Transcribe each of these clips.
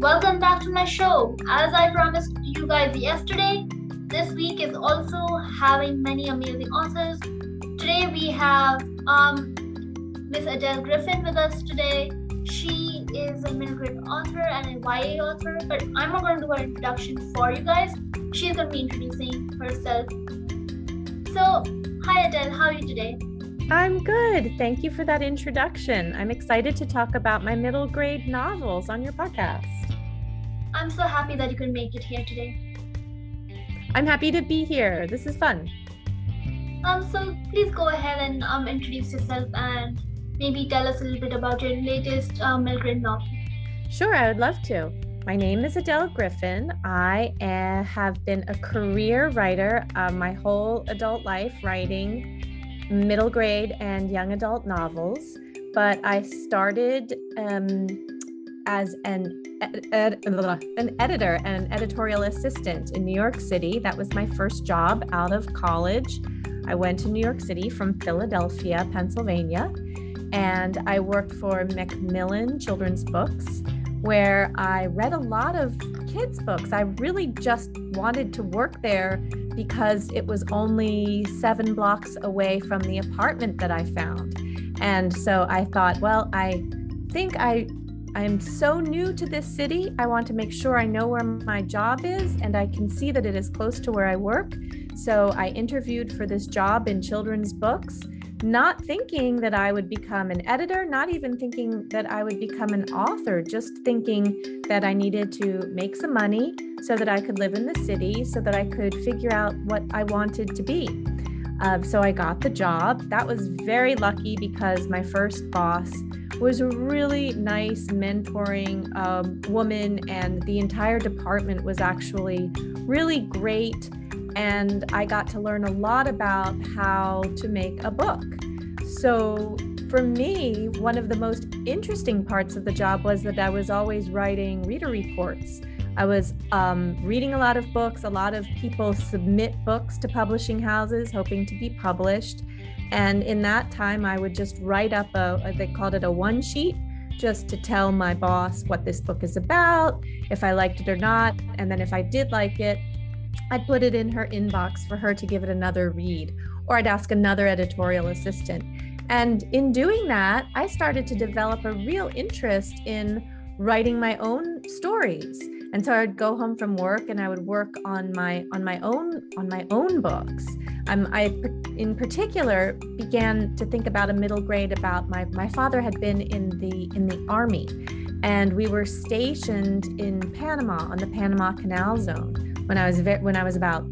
welcome back to my show. As I promised you guys yesterday, this week is also having many amazing authors. Today we have Miss Adele Griffin with us today. She is a middle grade author and a YA author, but I'm not going to do her introduction for you guys. She's going to be introducing herself. So, hi Adele, how are you today? I'm good. Thank you for that introduction. I'm excited to talk about my middle grade novels on your podcast. I'm so happy that you could make it here today. I'm happy to be here. This is fun. So please go ahead and introduce yourself and maybe tell us a little bit about your latest middle grade novel. Sure, I would love to. My name is Adele Griffin. I have been a career writer my whole adult life, writing middle grade and young adult novels, but I started as an editor and an editorial assistant in New York City. That was my first job out of college. I went to New York City from Philadelphia, Pennsylvania, and I worked for Macmillan Children's Books, where I read a lot of kids' books. I really just wanted to work there because it was only 7 blocks away from the apartment that I found. And so I thought, well, I think I'm so new to this city. I want to make sure I know where my job is and I can see that it is close to where I work. So I interviewed for this job in children's books, not thinking that I would become an editor, not even thinking that I would become an author, just thinking that I needed to make some money so that I could live in the city, so that I could figure out what I wanted to be. So I got the job. That was very lucky because my first boss was a really nice mentoring woman, and the entire department was actually really great. And I got to learn a lot about how to make a book. So for me, one of the most interesting parts of the job was that I was always writing reader reports. I was reading a lot of books. A lot of people submit books to publishing houses hoping to be published. And in that time, I would just write up they called it a one sheet, just to tell my boss what this book is about, if I liked it or not. And then if I did like it, I'd put it in her inbox for her to give it another read, or I'd ask another editorial assistant. And in doing that, I started to develop a real interest in writing my own stories. And so I'd go home from work and I would work on my own books. I in particular began to think about a middle grade about my father had been in the Army, and we were stationed in Panama on the Panama Canal Zone when I was about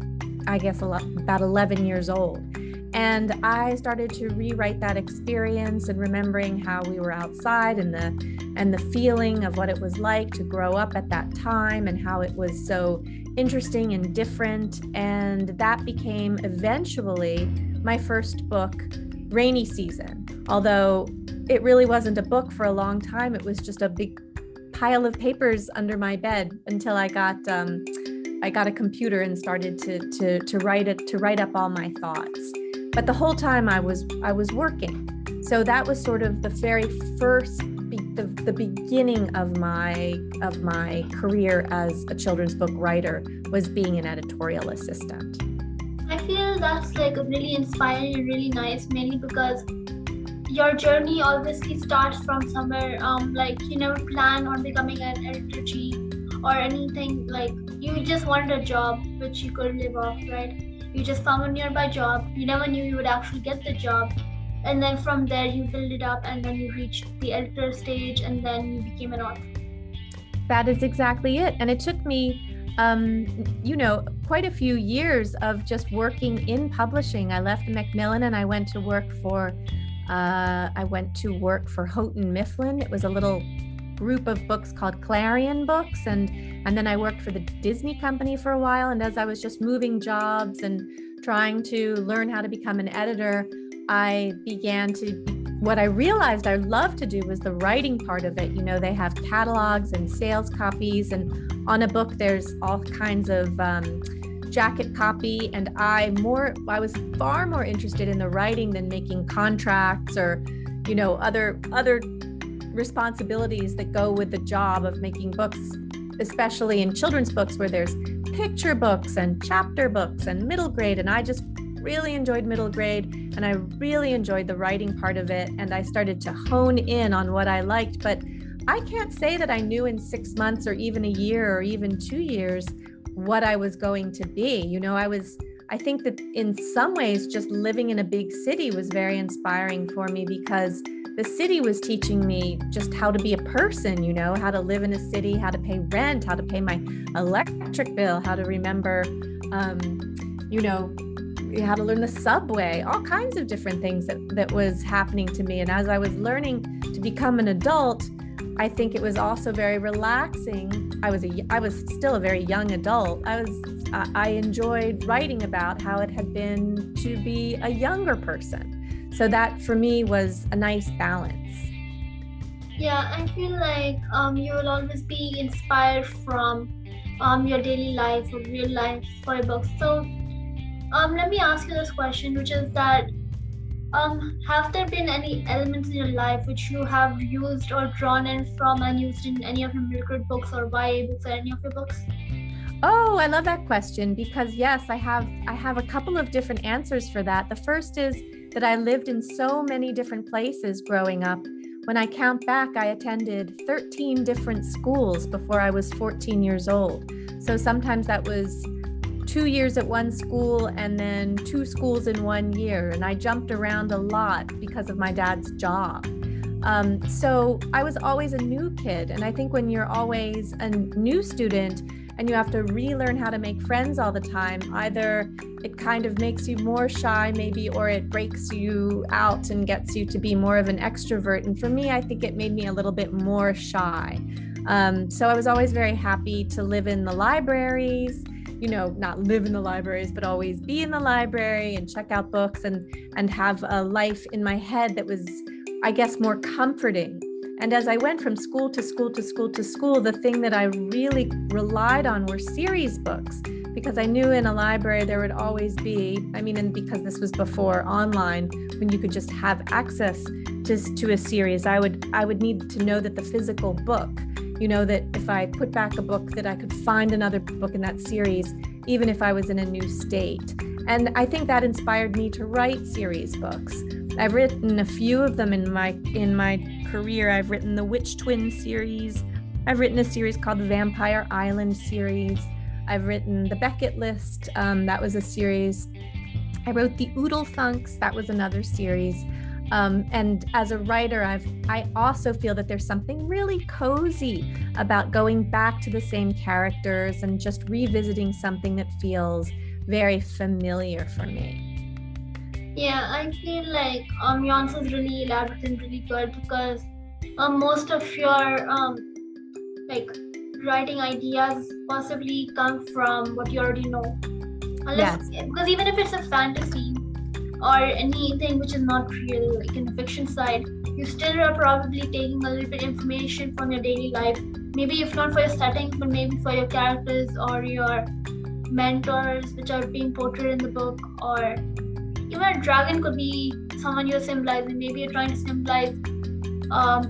11 years old. And I started to rewrite that experience and remembering how we were outside and the feeling of what it was like to grow up at that time and how it was so interesting and different. And that became eventually my first book, Rainy Season. Although it really wasn't a book for a long time, it was just a big pile of papers under my bed until I got a computer and started to write up all my thoughts. But the whole time I was working. So that was sort of the very first, the beginning of my career as a children's book writer, was being an editorial assistant. I feel that's like really inspiring and really nice, mainly because your journey obviously starts from somewhere, like you never plan on becoming an editor-in-chief or anything. Like you just wanted a job which you could live off, right? You just found a nearby job. You never knew you would actually get the job. And then from there you build it up, and then you reached the editor stage, and then you became an author. That is exactly it. And it took me, quite a few years of just working in publishing. I left Macmillan and I went to work for Houghton Mifflin. It was a little group of books called Clarion Books, and then I worked for the Disney company for a while. And as I was just moving jobs and trying to learn how to become an editor, what I realized I loved to do was the writing part of it. You know, they have catalogs and sales copies, and on a book there's all kinds of jacket copy, and I was far more interested in the writing than making contracts or, other responsibilities that go with the job of making books. especially in children's books where there's picture books and chapter books and middle grade. And I just really enjoyed middle grade, and I really enjoyed the writing part of it. And I started to hone in on what I liked, but I can't say that I knew in 6 months or even a year or even 2 years what I was going to be. You know, I think that in some ways just living in a big city was very inspiring for me, because the city was teaching me just how to be a person, you know, how to live in a city, how to pay rent, how to pay my electric bill, how to remember, you know, how to learn the subway, all kinds of different things that was happening to me. And as I was learning to become an adult, I think it was also very relaxing. I was still a very young adult. I enjoyed writing about how it had been to be a younger person. So that for me was a nice balance. Yeah, I feel like you will always be inspired from your daily life or real life for a book. So let me ask you this question, which is that have there been any elements in your life which you have used or drawn in from and used in any of your middle books or YA books or any of your books? Oh, I love that question, because yes, I have a couple of different answers for that. The first is that I lived in so many different places growing up. When I count back, I attended 13 different schools before I was 14 years old. So sometimes that was 2 years at one school and then 2 schools in 1 year. And I jumped around a lot because of my dad's job. So I was always a new kid. And I think when you're always a new student and you have to relearn how to make friends all the time, either it kind of makes you more shy maybe, or it breaks you out and gets you to be more of an extrovert. And for me, I think it made me a little bit more shy. So I was always very happy to live in the libraries, you know, not live in the libraries, but always be in the library and check out books and have a life in my head that was, I guess, more comforting. And as I went from school to school to school to school, the thing that I really relied on were series books, because I knew in a library there would always be, and because this was before online, when you could just have access to a series, I would need to know that the physical book, you know, that if I put back a book, that I could find another book in that series, even if I was in a new state. And I think that inspired me to write series books. I've written a few of them in my career. I've written the Witch Twin series. I've written a series called the Vampire Island series. I've written the Beckett List. That was a series. I wrote the Oodle Thunks. That was another series. And as a writer, I also feel that there's something really cozy about going back to the same characters and just revisiting something that feels very familiar for me. Yeah, I feel like your answer is really elaborate and really good, because most of your like writing ideas possibly come from what you already know. Unless, yes. Because even if it's a fantasy or anything which is not real, like in the fiction side, you still are probably taking a little bit information from your daily life. Maybe if not for your settings, but maybe for your characters or your mentors which are being portrayed in the book. Or even a dragon could be someone you're symbolizing. Maybe you're trying to symbolize,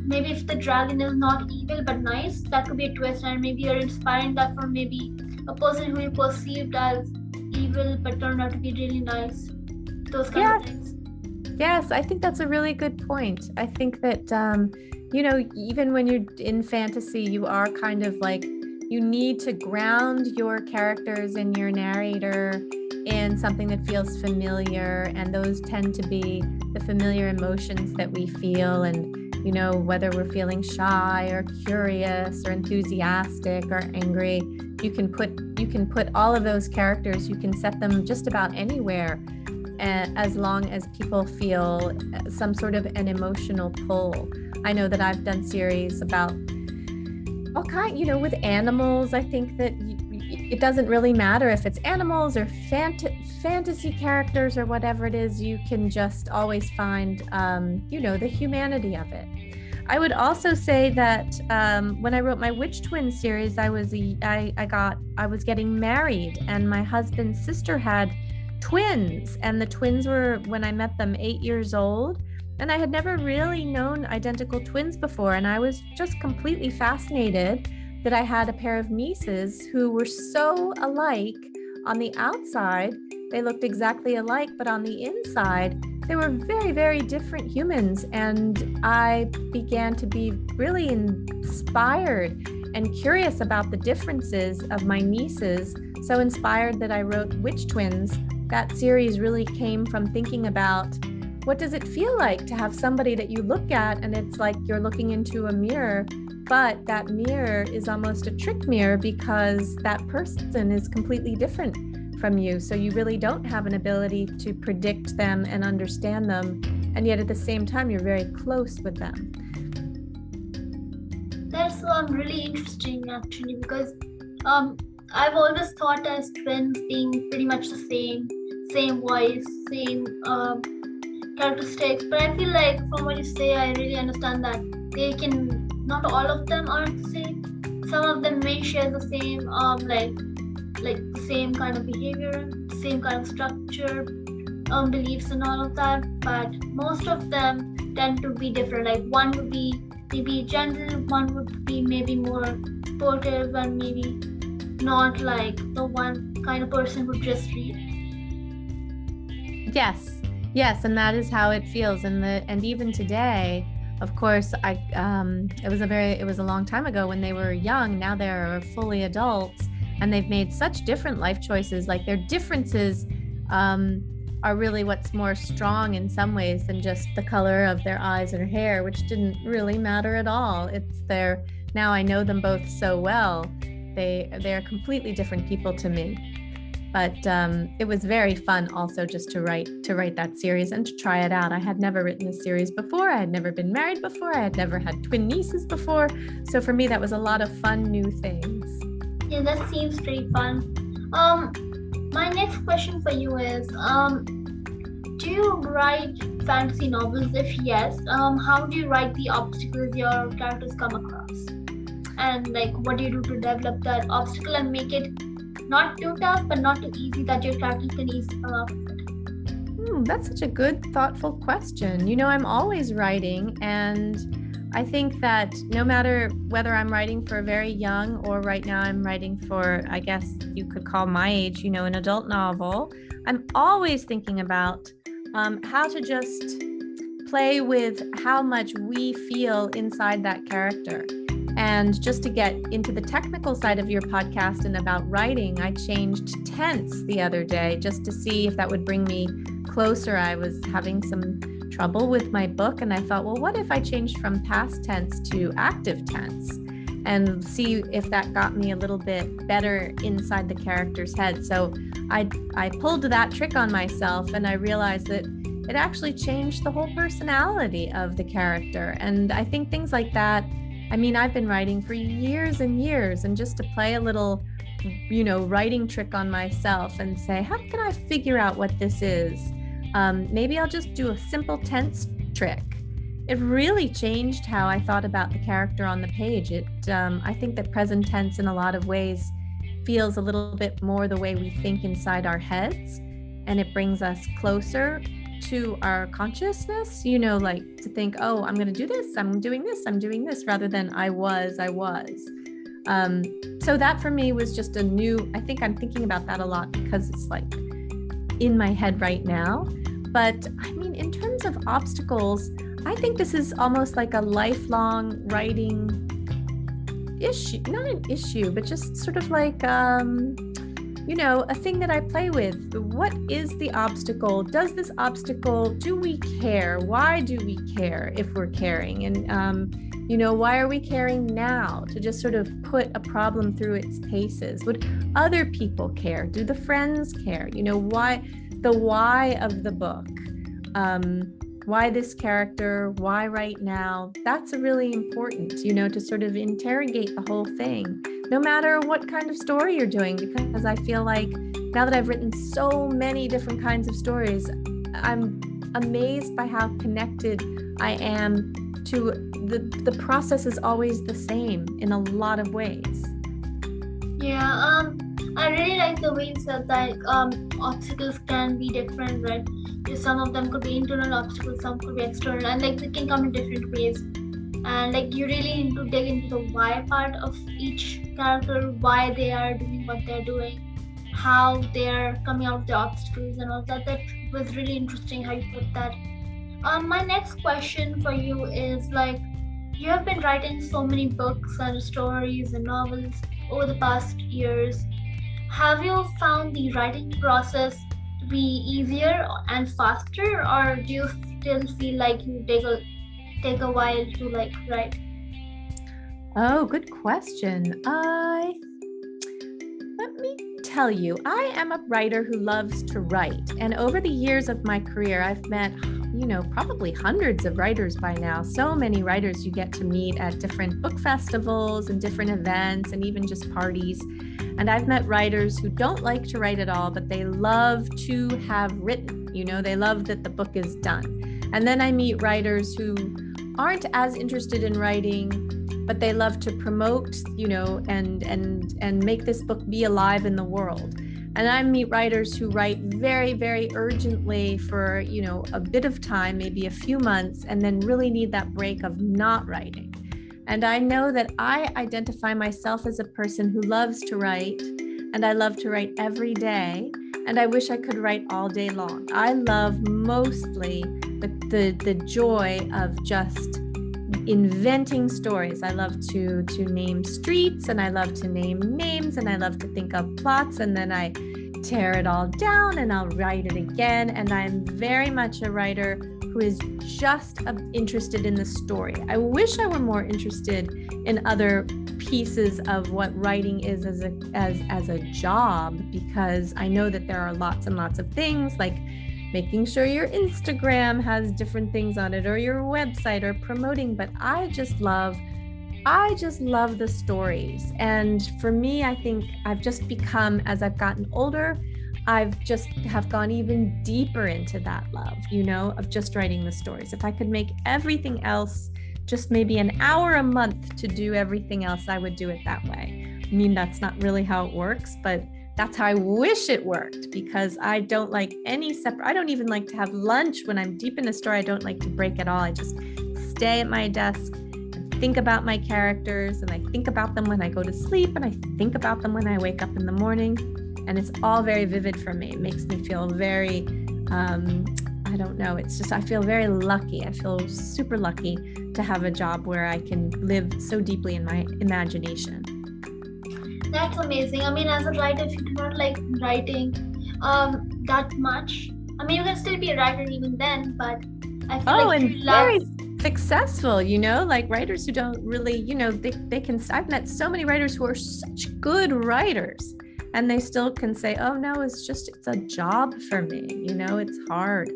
maybe if the dragon is not evil but nice, that could be a twist, and maybe you're inspiring that from maybe a person who you perceived as evil but turned out to be really nice. Those kind of things. Yes, I think that's a really good point. I think that, you know, even when you're in fantasy, you are kind of like, you need to ground your characters and your narrator in something that feels familiar, and those tend to be the familiar emotions that we feel. And, you know, whether we're feeling shy or curious or enthusiastic or angry, you can put all of those characters, you can set them just about anywhere, as long as people feel some sort of an emotional pull. I know that I've done series about all kind, you know, with animals. I think that it doesn't really matter if it's animals or fantasy characters or whatever it is. You can just always find, you know, the humanity of it. I would also say that when I wrote my Witch Twin series, I was getting married, and my husband's sister had twins, and the twins were, when I met them, 8 years old. And I had never really known identical twins before, and I was just completely fascinated that I had a pair of nieces who were so alike. On the outside, they looked exactly alike, but on the inside, they were very, very different humans. And I began to be really inspired and curious about the differences of my nieces. So inspired that I wrote Witch Twins. That series really came from thinking about, what does it feel like to have somebody that you look at and it's like you're looking into a mirror, but that mirror is almost a trick mirror because that person is completely different from you. So you really don't have an ability to predict them and understand them. And yet at the same time, you're very close with them. That's really interesting actually, because I've always thought as twins being pretty much the same voice, same characteristics. But I feel like from what you say, I really understand that not all of them aren't the same. Some of them may share the same like the same kind of behavior, same kind of structure, beliefs and all of that. But most of them tend to be different. Like one would be maybe gentle, one would be maybe more sportive, and maybe not like the one kind of person who just read. Yes, and that is how it feels. And even today, of course, it was a long time ago when they were young. Now they're fully adults, and they've made such different life choices. Like their differences are really what's more strong in some ways than just the color of their eyes or hair, which didn't really matter at all. Now I know them both so well. They're completely different people to me. But it was very fun also just to write that series and to try it out. I had never written a series before. I had never been married before. I had never had twin nieces before. So for me, that was a lot of fun new things. Yeah, that seems pretty fun. My next question for you is, do you write fantasy novels? If yes, how do you write the obstacles your characters come across? And like, what do you do to develop that obstacle and make it not too tough, but not too easy that your characters can easily come up with it? That's such a good, thoughtful question. I'm always writing, and I think that no matter whether I'm writing for a very young or right now I'm writing for, I guess you could call my age, an adult novel, I'm always thinking about how to just play with how much we feel inside that character. And just to get into the technical side of your podcast and about writing, I changed tense the other day just to see if that would bring me closer. I was having some trouble with my book, and I thought, well, what if I changed from past tense to active tense and see if that got me a little bit better inside the character's head. So I pulled that trick on myself, and I realized that it actually changed the whole personality of the character. And I think things like that, I've been writing for years and years, and just to play a little, writing trick on myself and say, how can I figure out what this is? Maybe I'll just do a simple tense trick. It really changed how I thought about the character on the page. I think that present tense in a lot of ways feels a little bit more the way we think inside our heads, and it brings us closer to our consciousness, like to think, oh, I'm going to do this, I'm doing this, rather than I was. So that for me was just I think I'm thinking about that a lot because it's like in my head right now. But in terms of obstacles, I think this is almost like a lifelong writing issue, not an issue, but just sort of like, a thing that I play with. What is the obstacle? Does this obstacle, do we care? Why do we care if we're caring? And, why are we caring now? To just sort of put a problem through its paces. Would other people care? Do the friends care? The why of the book. Why this character? Why right now? That's really important, to sort of interrogate the whole thing, no matter what kind of story you're doing, because I feel like now that I've written so many different kinds of stories, I'm amazed by how connected I am to the process is always the same in a lot of ways. Yeah, I really like the way you said that obstacles can be different, right? Some of them could be internal obstacles, some could be external, and like they can come in different ways. and like you really need to dig into the why part of each character, why they are doing what they're doing, how they're coming out of the obstacles and all that. That was really interesting how you put that. My next question for you is like, you have been writing so many books and stories and novels over the past years. Have you found the writing process to be easier and faster, or do you still feel like you take a while to like write? Oh, good question. Let me tell you, I am a writer who loves to write. And over the years of my career, I've met, probably hundreds of writers by now. So many writers you get to meet at different book festivals and different events and even just parties. And I've met writers who don't like to write at all, but they love to have written, they love that the book is done. And then I meet writers who aren't as interested in writing, but they love to promote, and make this book be alive in the world. And I meet writers who write very, very urgently for, a bit of time, maybe a few months, and then really need that break of not writing. And I know that I identify myself as a person who loves to write, and I love to write every day. And I wish I could write all day long. I love mostly the joy of just inventing stories. I love to name streets, and I love to name names, and I love to think of plots, and then I tear it all down and I'll write it again. And I'm very much a writer who is just interested in the story. I wish I were more interested in other pieces of what writing is as a job, because I know that there are lots and lots of things, like making sure your Instagram has different things on it, or your website, or promoting. But I just love the stories. And for me, I think I've just become, as I've gotten older, I've just have gone even deeper into that love, of just writing the stories. If I could make everything else just maybe an hour a month to do everything else, I would do it that way. I mean, that's not really how it works, but that's how I wish it worked, because I don't like I don't even like to have lunch when I'm deep in a story. I don't like to break at all. I just stay at my desk and think about my characters, and I think about them when I go to sleep, and I think about them when I wake up in the morning. And it's all very vivid for me. It makes me feel very, I don't know. It's just, I feel very lucky. I feel super lucky to have a job where I can live so deeply in my imagination. That's amazing. I mean, as a writer, if you do not like writing that much, I mean, you can still be a writer even then, but I feel like and very successful, like writers who don't really, they can, I've met so many writers who are such good writers, and they still can say, oh no, it's a job for me, it's hard.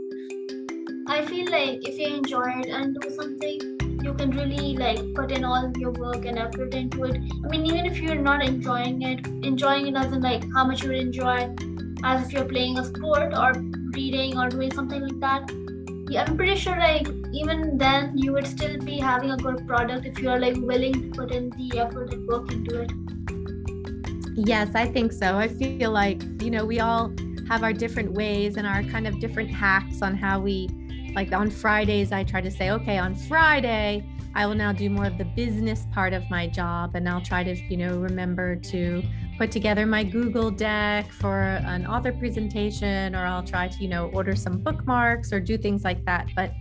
I feel like if you enjoy it and do something, you can really like put in all your work and effort into it. I mean, even if you're not enjoying it doesn't like how much you would enjoy as if you're playing a sport or reading or doing something like that. Yeah, I'm pretty sure like even then you would still be having a good product if you're like willing to put in the effort and work into it. Yes, I think so. I feel like, we all have our different ways and our kind of different hacks on how we, like on Fridays, I try to say, okay, on Friday, I will now do more of the business part of my job. And I'll try to, remember to put together my Google deck for an author presentation, or I'll try to, order some bookmarks or do things like that. But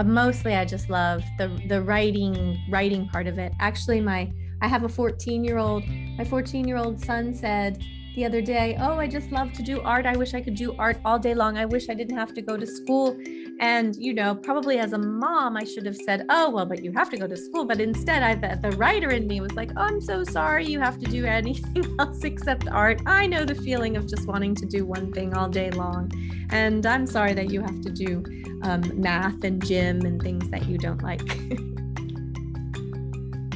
mostly I just love the writing part of it. Actually, I have a 14-year-old. My 14-year-old son said the other day, oh, I just love to do art. I wish I could do art all day long. I wish I didn't have to go to school. And, probably as a mom, I should have said, oh, well, but you have to go to school. But instead, the writer in me was like, oh, I'm so sorry you have to do anything else except art. I know the feeling of just wanting to do one thing all day long. And I'm sorry that you have to do math and gym and things that you don't like.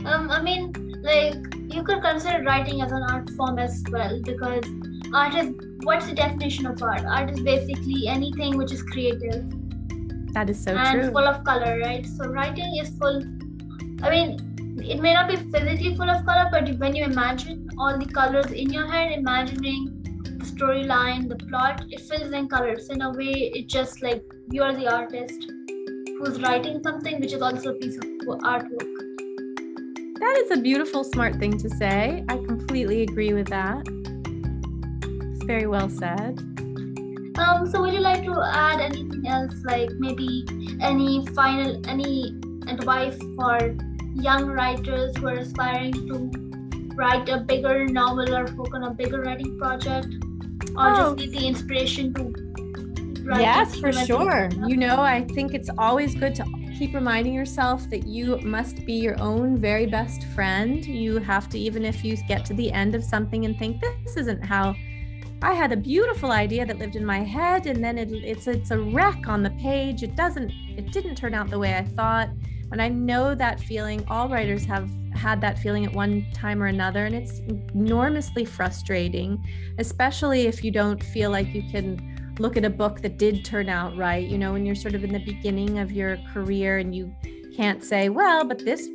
I mean, like, you could consider writing as an art form as well, because art is, what's the definition of art? Art is basically anything which is creative. That is so true. And full of color, right? So writing is full, I mean, it may not be physically full of color, but when you imagine all the colors in your head, imagining the storyline, the plot, it fills in colors. In a way, it's just like you're the artist. who's writing something which is also a piece of artwork. That is a beautiful, smart thing to say. I completely agree with that. It's very well said. So would you like to add anything else, like maybe any advice for young writers who are aspiring to write a bigger novel or work on a bigger writing project, or just get the inspiration to write? Yes, for sure. I think it's always good to keep reminding yourself that you must be your own very best friend. You have to, even if you get to the end of something and think, this isn't how I had a beautiful idea that lived in my head, and then it's a wreck on the page. It didn't turn out the way I thought. And I know that feeling. All writers have had that feeling at one time or another, and it's enormously frustrating, especially if you don't feel like you can look at a book that did turn out right. When you're sort of in the beginning of your career and you can't say, well, but this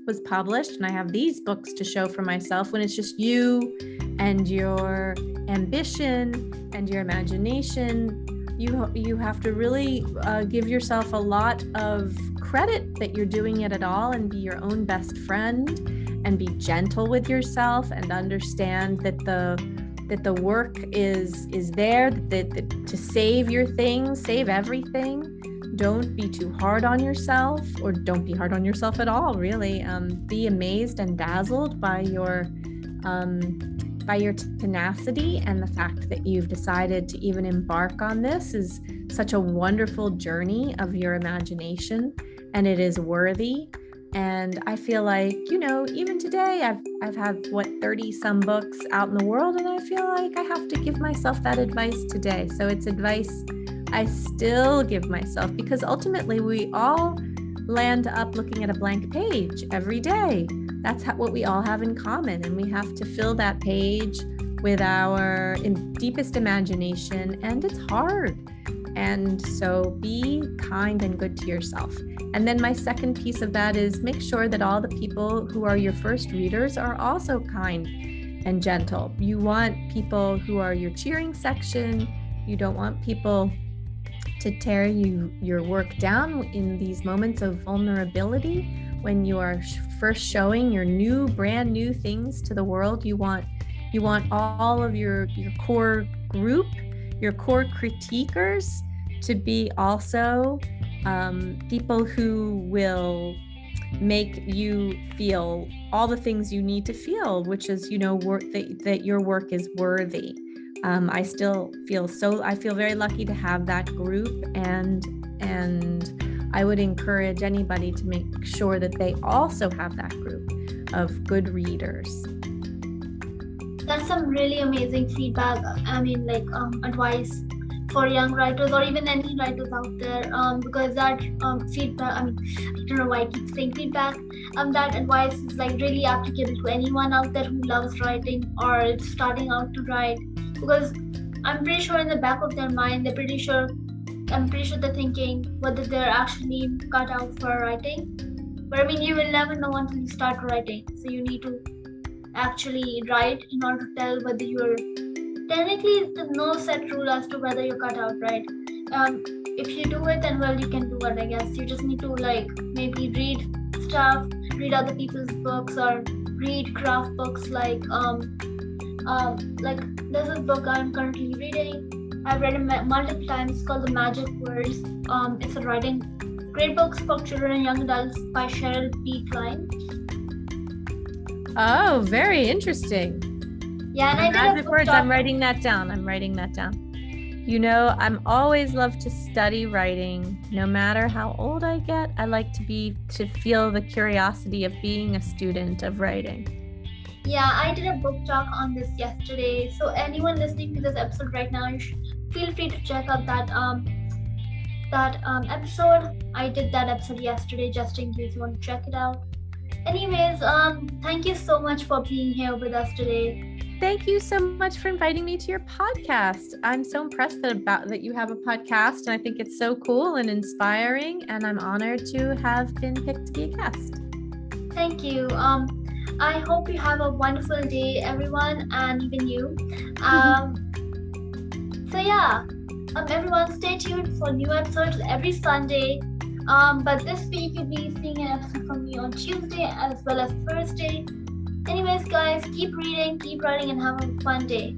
was published and I have these books to show for myself, when it's just you and your ambition and your imagination. You have to really give yourself a lot of credit that you're doing it at all, and be your own best friend, and be gentle with yourself, and understand that the work is there, that to save your things, save everything. Don't be too hard on yourself, or don't be hard on yourself at all, really. Be amazed and dazzled by your tenacity, and the fact that you've decided to even embark on this is such a wonderful journey of your imagination, and it is worthy. And I feel like, even today I've had 30 some books out in the world, and I feel like I have to give myself that advice today. So it's advice I still give myself, because ultimately we all land up looking at a blank page every day. That's what we all have in common, and we have to fill that page with our deepest imagination, and it's hard. And so be kind and good to yourself. And then my second piece of that is make sure that all the people who are your first readers are also kind and gentle. You want people who are your cheering section. You don't want people to tear your work down in these moments of vulnerability. When you are first showing your brand new things to the world, you want all of your core group, your core critiquers, to be also people who will make you feel all the things you need to feel, which is, that your work is worthy. I feel very lucky to have that group, and I would encourage anybody to make sure that they also have that group of good readers. That's some really amazing feedback. Advice for young writers, or even any writers out there, because that feedback, I don't know why I keep saying feedback, that advice is really applicable to anyone out there who loves writing or is starting out to write, because I'm pretty sure in the back of their mind, I'm pretty sure they're thinking whether they're actually cut out for writing. But you will never know until you start writing. So you need to actually write in order to tell whether you're, technically there's no set rule as to whether you're cut out, right? If you do it, then well, you can do it, I guess. You just need to maybe read other people's books, or read craft books, there's this book I'm currently reading. I've read it multiple times. It's called The Magic Words. It's a great books for children and young adults by Cheryl P. Klein. Oh, very interesting. Yeah, and Magic Words. I'm writing that down. I'm always love to study writing. No matter how old I get, I like to feel the curiosity of being a student of writing. Yeah, I did a book talk on this yesterday. So anyone listening to this episode right now, feel free to check out that episode. I did that episode yesterday, just in case you want to check it out. Anyways, thank you so much for being here with us today. Thank you so much for inviting me to your podcast. I'm so impressed that you have a podcast, and I think it's so cool and inspiring, and I'm honored to have been picked to be a guest. Thank you. I hope you have a wonderful day, everyone, and even you. Everyone, stay tuned for new episodes every Sunday. But this week you'll be seeing an episode from me on Tuesday as well as Thursday. Anyways, guys, keep reading, keep writing, and have a fun day.